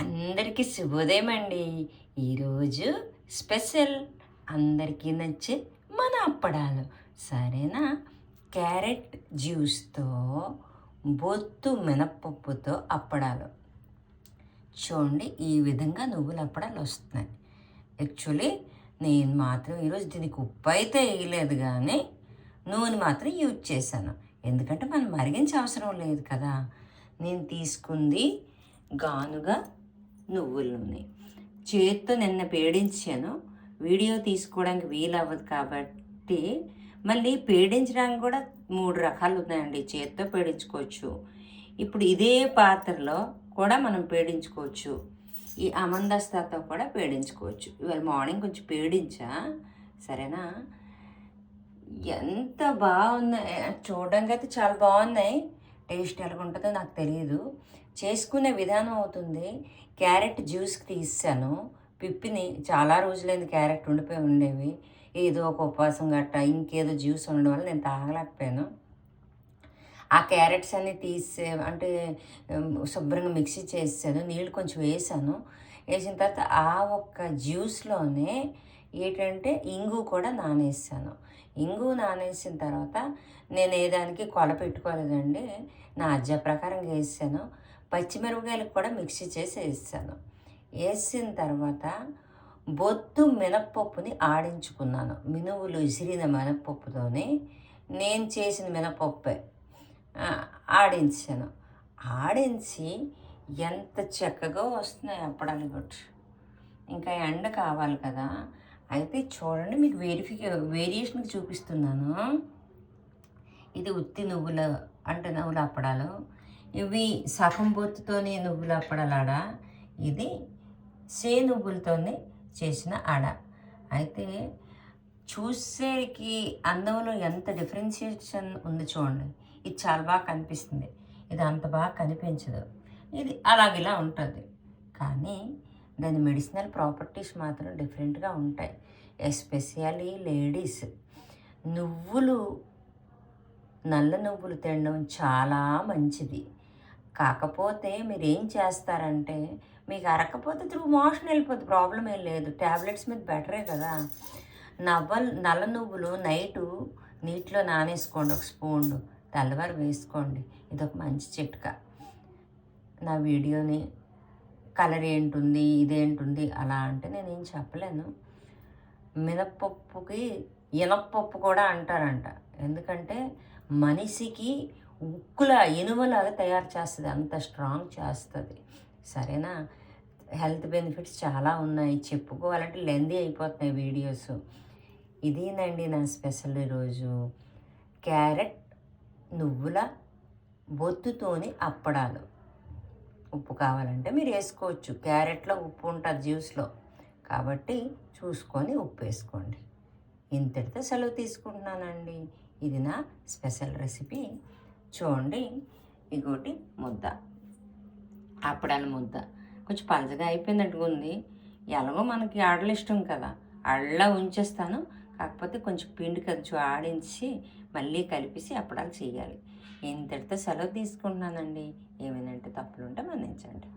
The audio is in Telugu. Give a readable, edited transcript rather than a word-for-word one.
అందరికీ శుభోదయం అండి. ఈరోజు స్పెషల్ అందరికీ నచ్చే మన అప్పడాలు సరేనా. క్యారెట్ జ్యూస్తో బొత్తు మినప్పప్పుతో అప్పడాలు చూడండి. ఈ విధంగా నువ్వుల అప్పడాలు వస్తున్నాయి. యాక్చువల్లీ నేను మాత్రం ఈరోజు దీనికి ఉప్పు అయితే వేయలేదు, కానీ నూనె మాత్రం యూజ్ చేశాను. ఎందుకంటే మనం మరిగించే అవసరం లేదు కదా. నేను తీసుకుంది గానుగా నువ్వుల నూనె. చేత్తో నిన్న పేడించాను. వీడియో తీసుకోవడానికి వీలవ్వదు కాబట్టి మళ్ళీ పేడించడానికి కూడా 3 రకాలు ఉన్నాయండి. చేత్తో పేడించుకోవచ్చు, ఇప్పుడు ఇదే పాత్రలో కూడా మనం పేడించుకోవచ్చు, ఈ అమందస్తాతో కూడా పేడించుకోవచ్చు. ఇవాళ మార్నింగ్ కొంచెం పేడించా సరేనా. ఎంత బాగున్నాయి చూడడానికి, అయితే చాలా బాగున్నాయి. టేస్ట్ ఎలాగ ఉంటుందో నాకు తెలియదు. చేసుకునే విధానం అవుతుంది. క్యారెట్ జ్యూస్కి తీసాను పిప్పిని. చాలా రోజులైంది క్యారెట్ ఉండిపోయి ఉండేవి. ఏదో ఒక ఉపవాసం గట్ట ఇంకేదో జ్యూస్ ఉండడం వల్ల నేను తాగలేకపోయాను. ఆ క్యారెట్స్ అన్నీ తీసే అంటే శుభ్రంగా మిక్సీ చేసాను, నీళ్ళు కొంచెం వేసాను. వేసిన తర్వాత ఆ ఒక్క జ్యూస్లోనే ఏంటంటే ఇంగు కూడా నానేసాను. ఇంగు నానేసిన తర్వాత నేను ఏదానికి కొల పెట్టుకోలేదండి, నా అజ్జా ప్రకారం వేసాను. పచ్చిమిరపకాయలకు కూడా మిక్సీ చేసి వేసాను. వేసిన తర్వాత బొత్తు మినప్పప్పుని ఆడించుకున్నాను. మినువులు ఇసిరిన మినప్పప్పుతోనే నేను చేసిన మినపప్పే ఆడించాను. ఆడించి ఎంత చక్కగా వస్తున్నాయి అప్పడాలు కూడా. ఇంకా ఎండ కావాలి కదా. అయితే చూడండి, మీకు వేరియేషన్కి చూపిస్తున్నాను. ఇది ఉత్తి నువ్వుల నువ్వుల అప్పడాలు. ఇవి సగం బొత్తుతోనే నువ్వుల అప్పడాలాడ. ఇది నువ్వులతోనే చేసిన ఆడ. అయితే చూసేకి అందంలో ఎంత డిఫరెన్షియేషన్ ఉంది చూడండి. ఇది చాలా బాగా కనిపిస్తుంది, ఇది అంత బాగా కనిపించదు. ఇది అలాగిలా ఉంటుంది, కానీ దాని మెడిసినల్ ప్రాపర్టీస్ మాత్రం డిఫరెంట్గా ఉంటాయి. ఎస్పెషల్లీ లేడీస్ నువ్వులు, నల్ల నువ్వులు తినడం చాలా మంచిది. కాకపోతే మీరు ఏం చేస్తారంటే, మీకు అరకపోతే త్రూ మోషన్ వెళ్ళిపోతుంది, ప్రాబ్లం ఏం లేదు. ట్యాబ్లెట్స్ మీద బెటరే కదా. నల్ల నువ్వులు నైటు నీటిలో నానేసుకోండి, ఒక స్పూన్ తెల్లవారు వేసుకోండి. ఇదొక మంచి చిట్కా. నా వీడియోని కలర్ ఏంటుంది ఇదేంటుంది అలా అంటే నేనేం చెప్పలేను. మినప్పప్పుకి ఇనప్పప్పు కూడా అంటారంట, ఎందుకంటే మనిషికి ఉక్కుల ఇనుమలాగా తయారు చేస్తుంది, అంత స్ట్రాంగ్ చేస్తుంది సరేనా. హెల్త్ బెనిఫిట్స్ చాలా ఉన్నాయి, చెప్పుకోవాలంటే లెందీ అయిపోతున్నాయి వీడియోస్. ఇదేనండి నా స్పెషల్ ఈరోజు, క్యారెట్ నువ్వుల బొత్తుతోని అప్పడాలు. ఉప్పు కావాలంటే మీరు వేసుకోవచ్చు, క్యారెట్లో ఉప్పు ఉంటుంది జ్యూస్లో, కాబట్టి చూసుకొని ఉప్పు వేసుకోండి. ఇంతటితో సెలవు తీసుకుంటున్నానండి. ఇది నా స్పెషల్ రెసిపీ. చూడండి, ఇంకోటి ముద్ద, అప్పడాల ముద్ద కొంచెం పలచగా అయిపోయినట్టుగా ఉంది. ఎలాగో మనకి ఆడలు ఇష్టం కదా, అళ్ళ ఉంచేస్తాను. కాకపోతే కొంచెం పిండి కొంచెం ఆడించి మళ్ళీ కలిపేసి అప్పడాలు చేయాలి. ఇంతటితో సెలవు తీసుకుంటున్నానండి. ఏమైనా తప్పులు ఉంటే మన్నించండి.